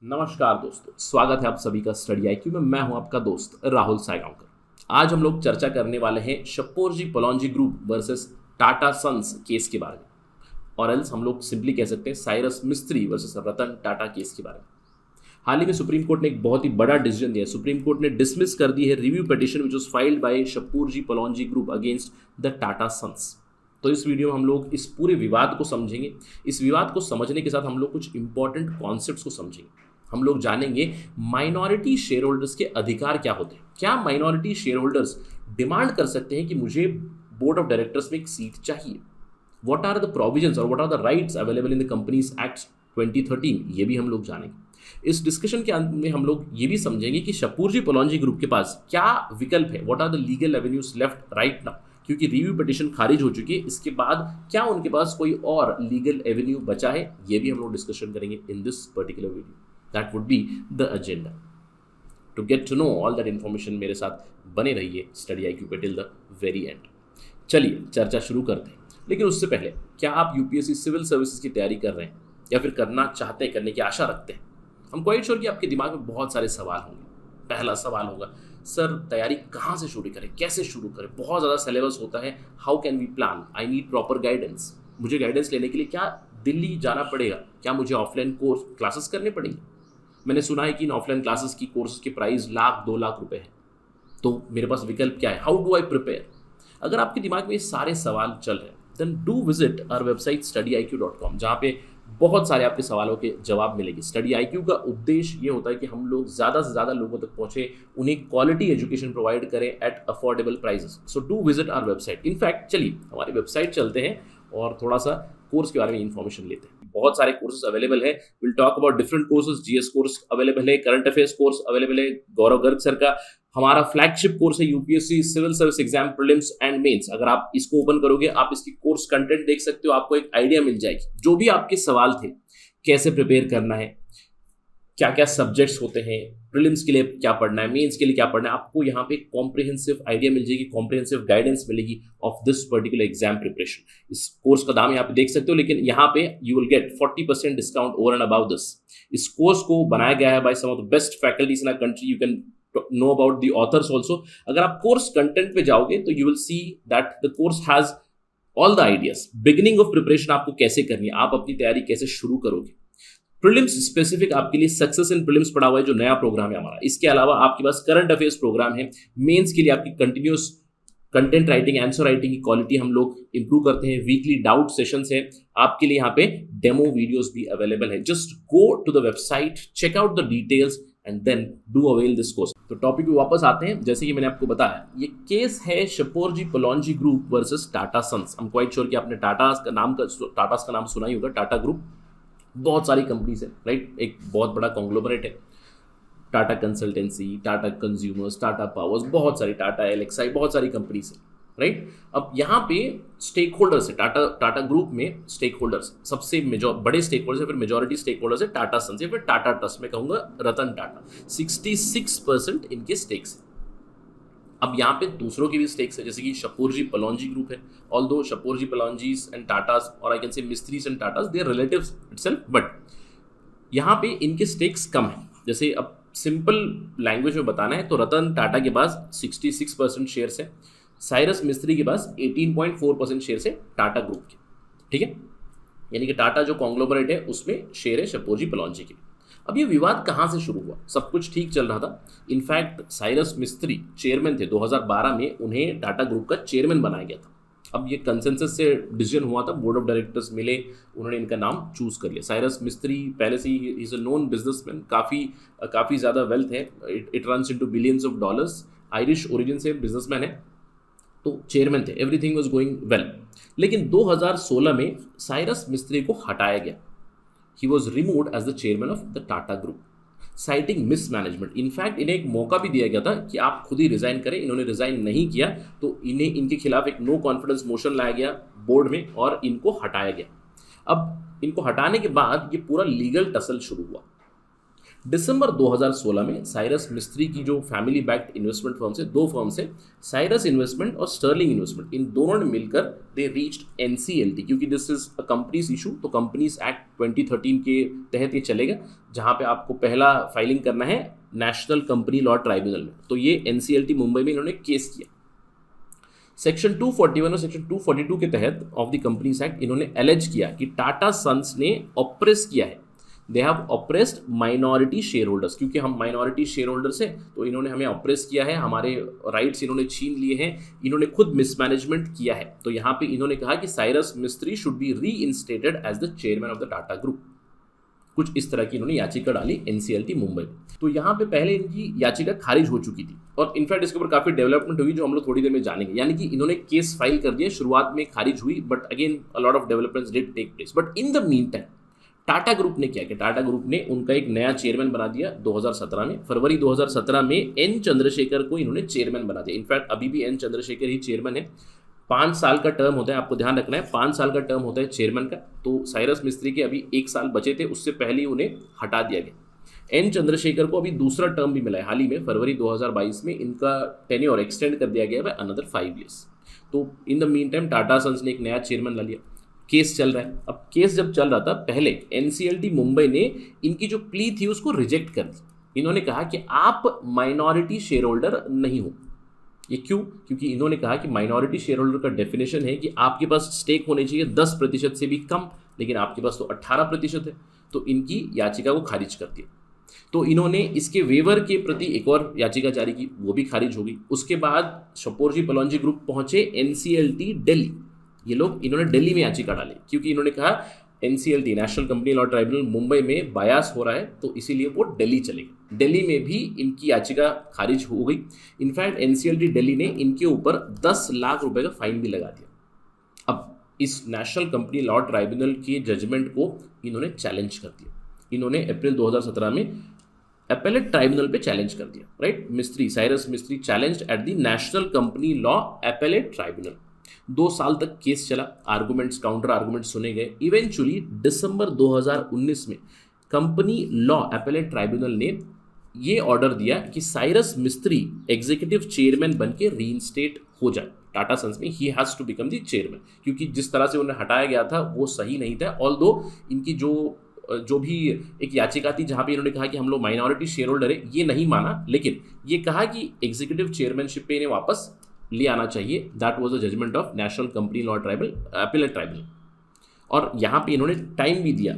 नमस्कार दोस्तों, स्वागत है आप सभी का स्टडी आईक्यू में। मैं हूं आपका दोस्त राहुल सायगांवकर। आज हम लोग चर्चा करने वाले हैं Shapoorji Pallonji group versus Tata sons case के बारे में, और एल्स हम लोग सिंपली कह सकते हैं साइरस मिस्त्री वर्सेस रतन टाटा केस के बारे में। हाल ही में सुप्रीम कोर्ट ने एक बहुत ही बड़ा डिसीजन दिया। सुप्रीम कोर्ट ने डिसमिस कर दी है review petition which was filed by Shapoorji Pallonji group against the Tata sons. तो इस वीडियो में हम लोग इस पूरे विवाद को समझेंगे। इस विवाद को समझने के साथ हम लोग कुछ इंपॉर्टेंट कॉन्सेप्ट्स को समझेंगे। हम लोग जानेंगे माइनॉरिटी शेयर होल्डर्स के अधिकार क्या होते हैं। क्या माइनॉरिटी शेयर होल्डर्स डिमांड कर सकते हैं कि मुझे बोर्ड ऑफ डायरेक्टर्स में एक सीट चाहिए? व्हाट आर द प्रोविजंस और what are the rights available in the companies act 2013, ये भी हम लोग जानेंगे। इस डिस्कशन के अंत में हम लोग ये भी समझेंगे कि शपूरजी पलोंजी ग्रुप के पास क्या विकल्प है, what are the legal avenues left right now, क्योंकि रिव्यू पिटिशन खारिज हो चुकी है। इसके बाद क्या उनके पास कोई और लीगल एवेन्यू बचा है, ये भी हम लोग डिस्कशन करेंगे in this particular video. That would be the agenda. To get to know all that information, मेरे साथ बने रहिए स्टडी आईक्यू पे टिल द वेरी एंड। चलिए चर्चा शुरू करते हैं, लेकिन उससे पहले क्या आप यूपीएससी सिविल सर्विसेज की तैयारी कर रहे हैं या फिर करना चाहते हैं, करने की आशा रखते हैं? हम क्वाइट श्योर कि आपके दिमाग में बहुत सारे सवाल होंगे। पहला सवाल होगा, सर तैयारी कहाँ से शुरू करें, कैसे शुरू करें? बहुत ज़्यादा सिलेबस होता है, how can we plan? I need proper guidance. मुझे गाइडेंस लेने के लिए क्या दिल्ली जाना पड़ेगा? क्या मुझे ऑफलाइन कोर्स क्लासेस करने पड़ेंगे? मैंने सुना है कि इन ऑफलाइन क्लासेस की कोर्सेज की प्राइस लाख 2 लाख रुपए है। तो मेरे पास विकल्प क्या है? How do I prepare? अगर आपके दिमाग में ये सारे सवाल चल रहे हैं, then do visit our website studyIQ.com, जहाँ पे बहुत सारे आपके सवालों के जवाब मिलेंगे। स्टडी आईक्यू का उद्देश्य ये होता है कि हम लोग ज़्यादा से ज़्यादा लोगों तक पहुँचे, उन्हें क्वालिटी एजुकेशन प्रोवाइड करें at affordable prices. So do visit our website. In fact चलिए हमारी वेबसाइट चलते हैं और थोड़ा सा कोर्स के बारे में इन्फॉर्मेशन लेते हैं। बहुत सारे कोर्सेज अवेलेबल है। Will talk about different courses. GS course available है, करंट अफेयर्स कोर्स अवेलेबल है। गौरव गर्ग सर का हमारा फ्लैगशिप कोर्स है UPSC civil service exam prelims and mains. अगर आप इसको ओपन करोगे, आप इसकी कोर्स कंटेंट देख सकते हो, आपको एक आइडिया मिल जाएगी। जो भी आपके सवाल थे, कैसे प्रिपेयर करना है, क्या क्या सब्जेक्ट्स होते हैं, प्रीलिम्स के लिए क्या पढ़ना है, मेंस के लिए क्या पढ़ना है, आपको यहाँ पे कॉम्प्रिहेंसिव आइडिया मिल जाएगी, कॉम्प्रिहेंसिव गाइडेंस मिलेगी of this particular exam preparation. इस कोर्स का दाम यहाँ पे देख सकते हो, लेकिन यहाँ पे you will get 40% discount over and about this. इस कोर्स को बनाया गया है by some of the best faculties in our country. You can know about the authors also. अगर आप कोर्स कंटेंट पे जाओगे तो you will see that the course has all the ideas. Beginning of preparation आपको कैसे करनी है, आप अपनी तैयारी कैसे शुरू करोगे, प्रीलिम्स स्पेसिफिक आपके लिए सक्सेस इन प्रीलिम्स पढ़ा हुआ है, जो नया प्रोग्राम है हमारा। इसके अलावा आपके पास करंट अफेयर्स प्रोग्राम है। मेंस के लिए आपकी continuous content writing, answer writing की क्वालिटी हम लोग इंप्रूव करते हैं। वीकली डाउट सेशंस है। आपके लिए यहाँ पे डेमो वीडियोस भी अवेलेबल है। Just go to the website, check out the details and then do avail this course. तो टॉपिक पे वापस आते हैं। जैसे कि मैंने आपको बताया, ये केस है शपोरजी Pallonji group versus Tata sons. हम क्वाइट श्योर कि आपने टाटास का नाम सुना ही होगा। टाटा ग्रुप बहुत सारी कंपनीज है, राइट। एक बहुत बड़ा कॉन्ग्लोमरेट है। Tata consultancy, Tata consumers, Tata powers, बहुत सारी, टाटा एलेक्साई, बहुत सारी कंपनीज है, राइट। अब यहाँ पे स्टेक होल्डर्स है। टाटा ग्रुप में स्टेक होल्डर्स सबसे बड़े स्टेक होल्डर्स है, फिर मेजोरिटी स्टेक होल्डर्स है टाटा सन्स, फिर टाटा ट्रस्ट में कहूँगा रतन टाटा। 66% इनके स्टेक्स है। अब यहाँ पे दूसरों की भी स्टेक्स है, जैसे कि शपूरजी पलोंजी ग्रुप है। ऑल्दो शपूरजी पलोंजीज एंड टाटास, और I can say Mistrys and Tatas, they are relatives itself, but यहाँ पे इनके स्टेक्स कम है। जैसे अब सिंपल लैंग्वेज में बताना है तो रतन टाटा के पास 66% शेयर्स है, साइरस मिस्त्री के पास 18.4% शेयर्स है टाटा ग्रुप के, ठीक है। यानी कि टाटा जो कॉन्ग्लोमरेट है उसमें शेयर है शपूरजी पलोंजी के। अब ये विवाद कहाँ से शुरू हुआ? सब कुछ ठीक चल रहा था। इनफैक्ट साइरस मिस्त्री चेयरमैन थे। 2012 में उन्हें टाटा ग्रुप का चेयरमैन बनाया गया था। अब ये कंसेंसस से डिसीजन हुआ था, बोर्ड ऑफ डायरेक्टर्स मिले, उन्होंने इनका नाम चूज कर लिया। साइरस मिस्त्री पहले से he is a known businessman, काफ़ी ज़्यादा वेल्थ है, it runs into billions of dollars. Irish origin से बिजनेसमैन है, तो चेयरमैन थे। Everything was going well. लेकिन 2016 में साइरस मिस्त्री को हटाया गया। He was removed as the chairman of the Tata Group, citing mismanagement. In fact इन्हें एक मौका भी दिया गया था कि आप खुद ही रिजाइन करें। इन्होंने रिजाइन नहीं किया तो इनके खिलाफ एक नो कॉन्फिडेंस मोशन लाया गया बोर्ड में और इनको हटाया गया। अब इनको हटाने के बाद ये पूरा लीगल टसल शुरू हुआ। दिसंबर 2016 में साइरस मिस्त्री की जो फैमिली बैक्ड इन्वेस्टमेंट फर्म्स है, दो फर्म्स है, साइरस इन्वेस्टमेंट और स्टर्लिंग इन्वेस्टमेंट, इन दोनों ने मिलकर दे रीच्ड एनसीएलटी, क्योंकि this is a companies issue, तो कंपनीज एक्ट 2013 के तहत ये चलेगा, जहां पे आपको पहला फाइलिंग करना है नेशनल कंपनी लॉ ट्राइब्यूनल में। तो ये एनसीएलटी मुंबई में इन्होंने केस किया। सेक्शन 241 और सेक्शन 242 के तहत ऑफ द कंपनीज एक्ट इन्होंने एलेज किया कि टाटा सन्स ने ऑप्रेस किया है, they have oppressed minority share holders, क्योंकि हम माइनॉरिटी शेयर होल्डर्स हैं तो इन्होंने हमें ऑप्रेस किया है, हमारे राइट्स इन्होंने छीन लिए हैं, इन्होंने खुद मिसमैनेजमेंट किया है। तो यहाँ पे इन्होंने कहा कि साइरस मिस्त्री should be reinstated as the chairman of the Tata group. कुछ इस तरह की इन्होंने याचिका डाली एनसीएलटी मुंबई में। तो यहाँ पे पहले इनकी याचिका खारिज हो चुकी थी और इनफैक्ट इसके ऊपर काफी डेवलपमेंट हुई जो हम लोग थोड़ी देर में जानेंगे। यानी कि इन्होंने केस फाइल कर दिया, शुरुआत में खारिज हुई, but again a lot of developments did take place. But in the mean time Tata group ने क्या किया, टाटा ग्रुप ने उनका एक नया चेयरमैन बना दिया 2017 में। फरवरी 2017 में एन चंद्रशेखर को इन्होंने चेयरमैन बना दिया। इनफैक्ट अभी भी एन चंद्रशेखर ही चेयरमैन है। 5 साल का टर्म होता है, आपको ध्यान रखना है, 5 साल का टर्म होता है चेयरमैन का। तो साइरस मिस्त्री के अभी 1 साल बचे थे, उससे पहले उन्हें हटा दिया गया। एन चंद्रशेखर को अभी दूसरा टर्म भी मिला है हाल ही में, फरवरी 2022 में इनका टेन्योर एक्सटेंड कर दिया गया है अनदर 5 ईयर्स। तो in the mean time Tata sons ने एक नया चेयरमैन ला लिया। केस चल रहा है। अब केस जब चल रहा था, पहले एनसीएलटी मुंबई ने इनकी जो प्ली थी उसको रिजेक्ट कर दी। इन्होंने कहा कि आप माइनॉरिटी शेयर होल्डर नहीं हो। ये क्यों? क्योंकि इन्होंने कहा कि माइनॉरिटी शेयर होल्डर का डेफिनेशन है कि आपके पास स्टेक होने चाहिए 10% से भी कम, लेकिन आपके पास तो 18% है। तो इनकी याचिका को खारिज कर दिया। तो इन्होंने इसके वेवर के प्रति एक और याचिका जारी की, वो भी खारिज हो गई। उसके बाद शपोरजी पलोंजी ग्रुप पहुंचे एनसीएलटी दिल्ली। ये लोग इन्होंने दिल्ली में याचिका डाली क्योंकि इन्होंने कहा NCLT national Company Law tribunal Mumbai में बायास हो रहा है, तो इसीलिए वो दिल्ली चलेगी। दिल्ली में भी इनकी याचिका खारिज हो गई। इनफैक्ट एनसीएलटी दिल्ली ने इनके ऊपर 10 लाख रुपए का फाइन भी लगा दिया। अब इस नेशनल कंपनी लॉ ट्राइब्यूनल के जजमेंट को इन्होंने चैलेंज कर दिया। इन्होंने अप्रैल 2017 में एपेलेट ट्राइब्यूनल पे चैलेंज कर दिया, राइट। मिस्त्री, साइरस मिस्त्री challenged at the national Company law appellate tribunal. 2 साल तक केस चला, आर्गुमेंट्स, काउंटर आर्गुमेंट्स सुने गए। इवेंचुअली दिसंबर 2019 में कंपनी लॉ एपेलेट ट्राइब्यूनल ने ये ऑर्डर दिया कि साइरस मिस्त्री एग्जीक्यूटिव चेयरमैन बन के रीइंस्टेट हो जाए टाटा सन्स में। He has to become the chairman, क्योंकि जिस तरह से उन्हें हटाया गया था वो सही नहीं था। ऑल्दो इनकी जो भी एक याचिका थी जहां पे इन्होंने कहा कि हम लोग माइनॉरिटी शेयर होल्डर है, ये नहीं माना, लेकिन ये कहा कि एग्जीक्यूटिव चेयरमैनशिप पे इन्हें वापस ले आना चाहिए। That was the judgement of National Company Law Tribunal, Appellate Tribunal. और यहाँ पे इन्होंने टाइम भी दिया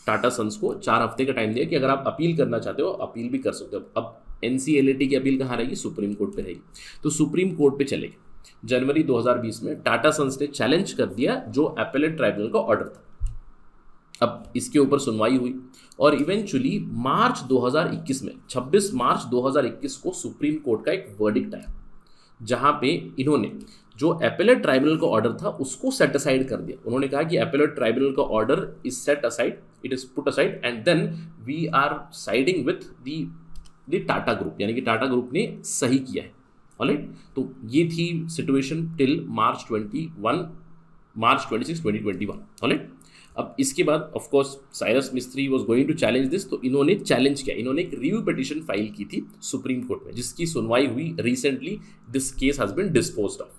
टाटा सन्स को, 4 हफ्ते का टाइम दिया कि अगर आप अपील करना चाहते हो अपील भी कर सकते हो। अब एनसीएलटी की अपील कहाँ रहेगी? सुप्रीम कोर्ट पे रहेगी। तो सुप्रीम कोर्ट पे चलेगी। जनवरी 2020 में टाटा सन्स ने चैलेंज कर दिया जो एपेलेट ट्राइब्यूनल का ऑर्डर था। अब इसके ऊपर सुनवाई हुई और इवेंचुअली मार्च 2021 में 26 मार्च 2021 को सुप्रीम कोर्ट का एक वर्डिक्ट आया, जहां पे इन्होंने जो एपेलेट ट्राइब्यूनल का ऑर्डर था उसको सेट असाइड कर दिया। उन्होंने कहा कि एपेलेट ट्राइब्यूनल का order is set aside, it is put aside and then we are siding with the Tata group, यानी कि टाटा ग्रुप ने सही किया है। ऑलराइट, तो ये थी सिचुएशन टिल मार्च 26, 2021। ऑलराइट, अब इसके बाद of course Cyrus Mistry was going to challenge this, तो इन्होंने चैलेंज किया। इन्होंने एक रिव्यू पिटीशन फाइल की थी सुप्रीम कोर्ट में, जिसकी सुनवाई हुई recently. This case has been disposed of.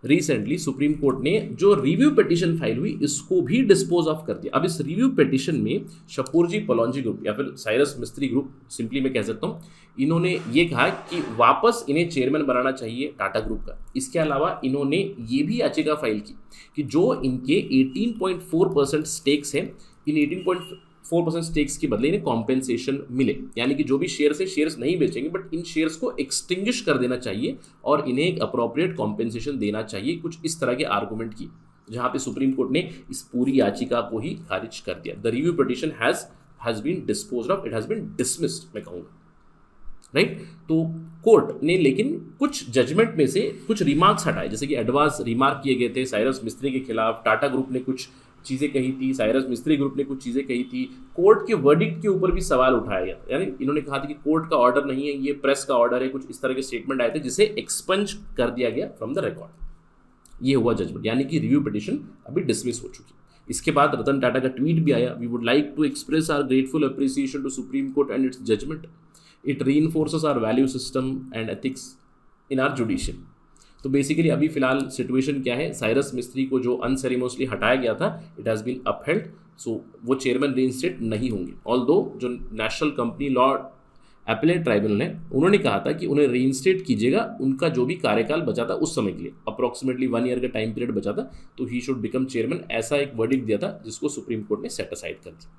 Recently supreme court ने जो रिव्यू पिटीशन फाइल हुई इसको भी डिस्पोज ऑफ कर दिया। अब इस रिव्यू पिटीशन में शपूरजी पलोंजी ग्रुप या फिर साइरस मिस्त्री ग्रुप, सिंपली मैं कह सकता हूँ, इन्होंने ये कहा कि वापस इन्हें चेयरमैन बनाना चाहिए टाटा ग्रुप का। इसके अलावा इन्होंने ये भी याचिका फाइल की कि जो इनके 18.4% स्टेक्स हैं, इन 18.4% स्टेक्स के बदले इन्हें कॉम्पेंसेशन मिले, यानी कि जो भी शेयर्स है शेयर्स नहीं बेचेंगे बट इन शेयर्स को एक्सटिंग्विश कर देना चाहिए और इन्हें एक अप्रोप्रिएट कॉम्पेंसेशन देना चाहिए। कुछ इस तरह के आर्गुमेंट की, जहां पे सुप्रीम कोर्ट ने इस पूरी याचिका को ही खारिज कर दिया। The review petition has been disposed of, it has been dismissed, मैं कहूँगा, राइट। तो कोर्ट ने लेकिन कुछ जजमेंट में से कुछ रिमार्क्स हटाए, जैसे कि एडवांस रिमार्क किए गए थे साइरस मिस्त्री के खिलाफ। टाटा ग्रुप ने कुछ चीज़ें कही थी, साइरस मिस्त्री ग्रुप ने कुछ चीज़ें कही थी। कोर्ट के वर्डिक्ट के ऊपर भी सवाल उठाया गया, यानी इन्होंने कहा था कि कोर्ट का ऑर्डर नहीं है, ये प्रेस का ऑर्डर है। कुछ इस तरह के स्टेटमेंट आए थे जिसे एक्सपंज कर दिया गया फ्रॉम द रिकॉर्ड। ये हुआ जजमेंट, यानी कि रिव्यू पिटीशन अभी डिसमिस हो चुकी। इसके बाद रतन टाटा का ट्वीट भी आया, we would like to express our grateful appreciation to Supreme Court and its judgment, it reinforces our value system and ethics in our judicial. तो बेसिकली अभी फिलहाल सिचुएशन क्या है, साइरस मिस्त्री को जो अनसेरेमोसली हटाया गया था, इट हैज़ बीन अपहेल्ड, सो वो चेयरमैन रीइंस्टेट नहीं होंगे। ऑल्दो जो national Company law appellate tribunal ने उन्होंने कहा था कि उन्हें रीइंस्टेट कीजिएगा, उनका जो भी कार्यकाल बचा था उस समय के लिए अप्रॉक्सीमेटली 1 ईयर का टाइम पीरियड बचा था, तो ही शुड बिकम चेयरमैन, ऐसा एक वर्डिक्ट दिया था जिसको सुप्रीम कोर्ट ने सेट असाइड कर दिया।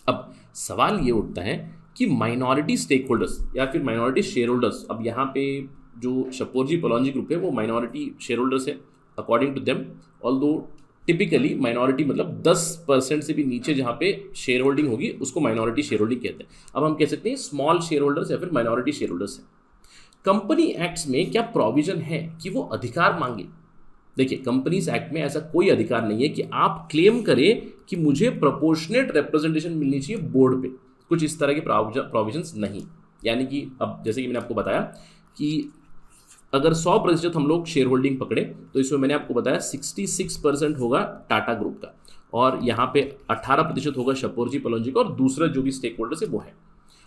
अब सवाल ये उठता है कि माइनॉरिटी स्टेक होल्डर्स या फिर माइनॉरिटी शेयर होल्डर्स, अब यहाँ पे जो शपोरजी पलौंजी ग्रुप है वो माइनॉरिटी शेयर होल्डर्स है according to them, although typically minority मतलब 10% से भी नीचे जहाँ पे शेयर होल्डिंग होगी उसको माइनॉरिटी शेयर होल्डिंग कहते हैं। अब हम कह सकते हैं स्मॉल शेयर होल्डर्स या फिर माइनॉरिटी शेयर होल्डर्स है। कंपनी एक्ट्स में क्या प्रोविजन है कि वो अधिकार मांगे? देखिए, कंपनीज एक्ट में ऐसा कोई अधिकार नहीं है कि आप क्लेम करें कि मुझे प्रोपोर्शनेट रिप्रेजेंटेशन मिलनी चाहिए बोर्ड पे, कुछ इस तरह के प्रोविजंस नहीं। यानी कि अब जैसे कि मैंने आपको बताया कि अगर 100% हम लोग शेयर होल्डिंग पकड़े तो इसमें मैंने आपको बताया 66% होगा टाटा ग्रुप का, और यहाँ पे 18% होगा शपोरजी पलौंजी का, और दूसरा जो भी स्टेक होल्डर्स है वो है।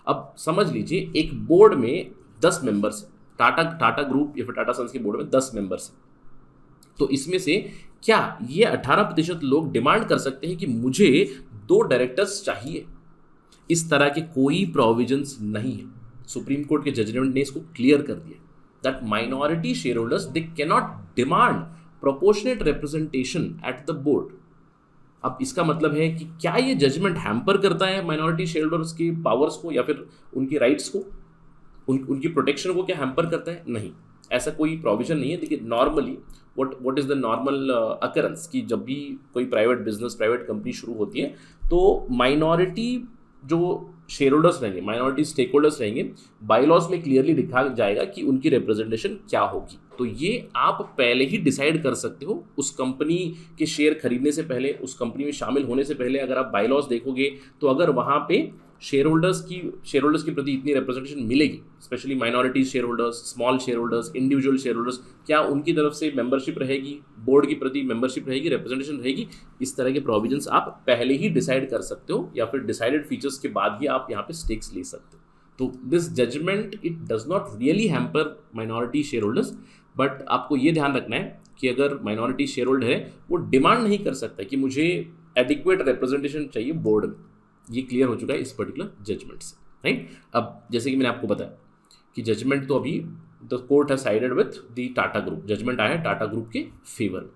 अब समझ लीजिए एक बोर्ड में 10 मेंबर्स, टाटा ग्रुप या फिर टाटा सन्स के बोर्ड में 10 मेंबर्स हैं, तो इसमें से क्या ये 18% लोग डिमांड कर सकते हैं कि मुझे 2 डायरेक्टर्स चाहिए? इस तरह के कोई प्रोविजंस नहीं है। सुप्रीम कोर्ट के जजमेंट ने इसको क्लियर कर दिया that minority shareholders they cannot demand proportionate representation at the board। अब इसका मतलब है कि क्या ये जजमेंट हैम्पर करता है माइनॉरिटी शेयर होल्डर्स की पावर्स को या फिर उनकी राइट्स को, उनकी प्रोटेक्शन को क्या हैम्पर करता है? नहीं, ऐसा कोई प्रोविजन नहीं है। देखिए, normally what is the normal occurrence कि जब भी कोई प्राइवेट बिजनेस, प्राइवेट कंपनी शुरू होती है तो माइनॉरिटी जो शेयर होल्डर्स रहेंगे, माइनॉरिटी स्टेक होल्डर्स रहेंगे, बाईलॉज में क्लियरली लिखा जाएगा कि उनकी रिप्रेजेंटेशन क्या होगी। तो ये आप पहले ही डिसाइड कर सकते हो उस कंपनी के शेयर खरीदने से पहले, उस कंपनी में शामिल होने से पहले। अगर आप बाईलॉज देखोगे तो अगर वहाँ पे शेयर होल्डर्स के प्रति इतनी रिप्रेजेंटेशन मिलेगी, specially minority share holders, small share holders, individual share holders, क्या उनकी तरफ से मेंबरशिप रहेगी, बोर्ड की प्रति मेंबरशिप रहेगी, रिप्रेजेंटेशन रहेगी, इस तरह के प्रोविजंस आप पहले ही डिसाइड कर सकते हो, या फिर डिसाइडेड फीचर्स के बाद ही आप यहाँ पे स्टेक्स ले सकते हो। तो this judgement it does not really hamper minority shareholders, but आपको ये ध्यान रखना है कि अगर माइनॉरिटी शेयर होल्डर है वो डिमांड नहीं कर सकता कि मुझे एडिक्वेट रिप्रेजेंटेशन चाहिए बोर्ड में। ये क्लियर हो चुका है इस पर्टिकुलर जजमेंट से, राइट। अब जैसे कि मैंने आपको बताया कि जजमेंट तो अभी the court has sided with the Tata group, judgement आया टाटा ग्रुप के फेवर।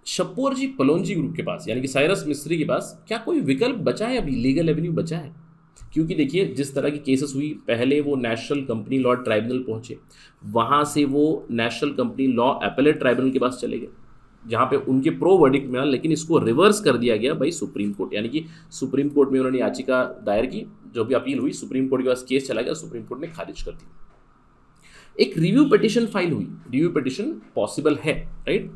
शपोरजी पलौंजी ग्रुप के पास यानी कि साइरस मिस्त्री के पास क्या कोई विकल्प बचा है? अभी लीगल एवेन्यू बचा है? क्योंकि देखिए, जिस तरह की केसेस हुई, पहले वो नेशनल कंपनी लॉ ट्राइब्यूनल पहुंचे, वहां से वो national Company law appellate tribunal के पास चले गए, जहाँ पे उनके प्रो वर्डिक्ट मिला, लेकिन इसको रिवर्स कर दिया गया बाई सुप्रीम कोर्ट। यानी कि सुप्रीम कोर्ट में उन्होंने याचिका दायर की, जो भी अपील हुई सुप्रीम कोर्ट के पास केस चला गया, सुप्रीम कोर्ट ने खारिज कर दी। एक रिव्यू पिटिशन फाइल हुई, रिव्यू पिटिशन पॉसिबल है, राइट।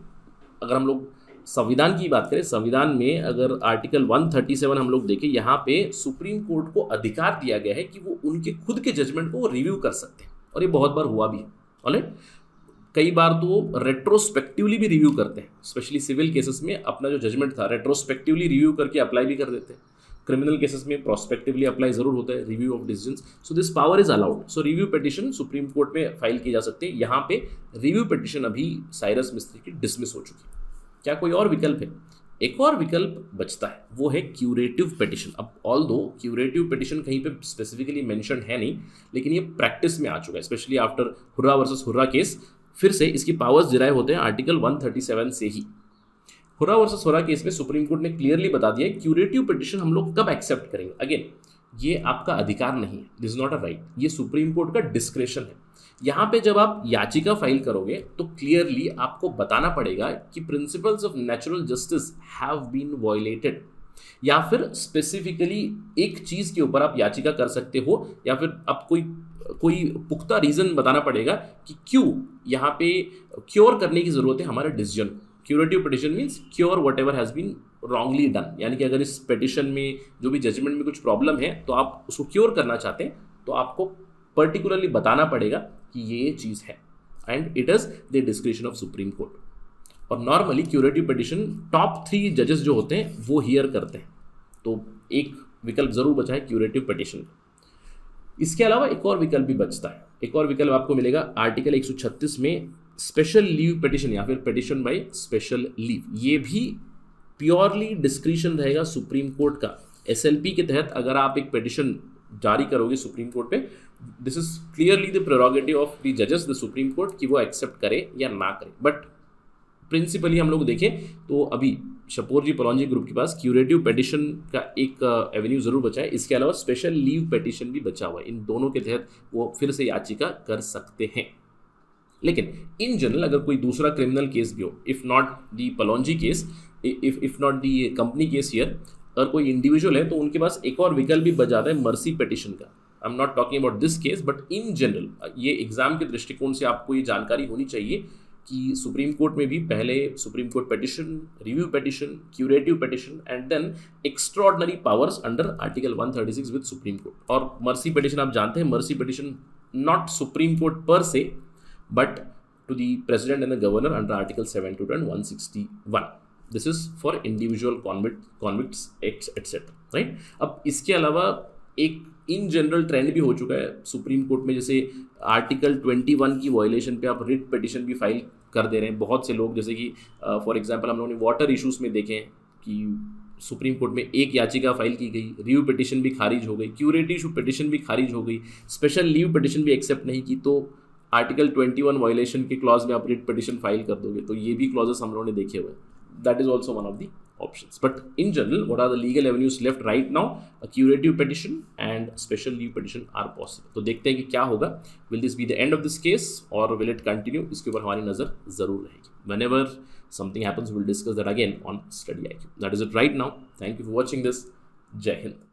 अगर हम लोग संविधान की बात करें, संविधान में अगर आर्टिकल 137 हम लोग देखें, यहाँ पे सुप्रीम कोर्ट को अधिकार दिया गया है कि वो उनके खुद के जजमेंट को रिव्यू कर सकते हैं, और ये बहुत बार हुआ भी है, ऑलराइट। कई बार तो रेट्रोस्पेक्टिवली भी रिव्यू करते हैं, स्पेशली सिविल केसेस में अपना जो जजमेंट था रेट्रोस्पेक्टिवली रिव्यू करके अप्लाई भी कर देते हैं। क्रिमिनल केसेस में प्रोस्पेक्टिवली अप्लाई जरूर होता है, review of decisions. So this power is allowed. So review petition supreme court में फाइल किए जा सकते हैं। यहाँ पे रिव्यू पिटिशन अभी साइरस मिस्त्री की डिसमिस हो चुकी है। क्या कोई और विकल्प है? एक और विकल्प बचता है, वो है क्यूरेटिव पिटिशन। अब ऑल दो क्यूरेटिव पिटिशन कहीं पे स्पेसिफिकली मेंशन है नहीं, लेकिन ये प्रैक्टिस में आ चुका है, specially after hurrah versus hurrah case. फिर से इसकी पावर्स डिराइव होते हैं आर्टिकल 137 से ही। हुर्रा वर्सेस हुर्रा केस में सुप्रीम कोर्ट ने क्लियरली बता दिया क्यूरेटिव पिटिशन हम लोग कब एक्सेप्ट करेंगे। अगेन, ये आपका अधिकार नहीं है, this is not a right, ये सुप्रीम कोर्ट का डिस्क्रेशन है। यहाँ पे जब आप याचिका फाइल करोगे तो क्लियरली आपको बताना पड़ेगा कि principles of natural justice have been violated, या फिर स्पेसिफिकली एक चीज के ऊपर आप याचिका कर सकते हो, या फिर आप कोई पुख्ता रीजन बताना पड़ेगा कि क्यों यहाँ पे क्योर करने की जरूरत है हमारे decision. Curative petition means cure whatever has been wrongly done, यानी कि अगर इस पिटिशन में जो भी जजमेंट में कुछ प्रॉब्लम है तो आप उसको क्योर करना चाहते हैं, तो आपको पर्टिकुलरली बताना पड़ेगा कि ये चीज़ है, and it is the description of supreme court. और नॉर्मली क्यूरेटिव पिटिशन टॉप 3 जजेस जो होते हैं वो हियर करते हैं, तो एक विकल्प जरूर बचा है क्यूरेटिव पिटिशन। इसके अलावा एक और विकल्प भी बचता है, एक और विकल्प आपको मिलेगा आर्टिकल 136 में स्पेशल लीव पिटिशन या फिर पिटिशन बाय स्पेशल लीव। ये भी प्योरली डिस्क्रिशन रहेगा सुप्रीम कोर्ट का। एसएलपी के तहत अगर आप एक पिटिशन जारी करोगे सुप्रीम कोर्ट पे, this is clearly the prerogative of the जजेस द सुप्रीम कोर्ट कि वो एक्सेप्ट करे या ना करे। बट प्रिंसिपली हम लोग देखें तो अभी शपोरजी पलौंजी ग्रुप के पास क्यूरेटिव पिटिशन का एक एवेन्यू जरूर बचा है, इसके अलावा स्पेशल लीव पिटिशन भी बचा हुआ है। इन दोनों के तहत वो फिर से याचिका कर सकते हैं। लेकिन इन जनरल अगर कोई दूसरा क्रिमिनल केस भी हो, if not the Pallonji case, if not the company case here, अगर कोई इंडिविजुअल है तो उनके पास एक और विकल्प भी बच जाता है मर्सी पिटिशन का। I am not talking about this case, but in general ये एग्जाम के दृष्टिकोण से आपको ये जानकारी होनी चाहिए कि सुप्रीम कोर्ट में भी पहले supreme court petition, review petition, curative petition and then extraordinary powers under article 136 with supreme court. और मर्सी पिटिशन आप जानते हैं, mercy petition not supreme court पर से but to the president and the governor under article 72 and 161। This is for individual convicts etcetera, right. अब इसके अलावा एक इन जनरल ट्रेंड भी हो चुका है सुप्रीम कोर्ट में, जैसे आर्टिकल 21 की वायलेशन पे आप रिट पिटिशन भी फाइल कर दे रहे हैं बहुत से लोग। जैसे कि फॉर एग्जांपल हम लोगों ने वाटर इश्यूज में देखे हैं कि सुप्रीम कोर्ट में एक याचिका फाइल की गई, रिव्यू पिटिशन भी खारिज हो गई, क्यूरेटिव पिटिशन भी खारिज हो गई, स्पेशल लीव पिटिशन भी एक्सेप्ट नहीं की, तो आर्टिकल 21 वायलेशन के क्लॉज में आप रिट पिटिशन फाइल कर दोगे। तो ये भी क्लॉजेस हम लोगों ने देखे हुए। That is also one of the options. But in general, what are the legal avenues left right now? A curative petition and special leave petition are possible. तो देखते हैं कि क्या होगा. Will this be the end of this case or will it continue? इसके ऊपर हमारी नज़र ज़रूर रहेगी. Whenever something happens, we'll discuss that again on Study IQ. That is it right now. Thank you for watching this. जय हिंद.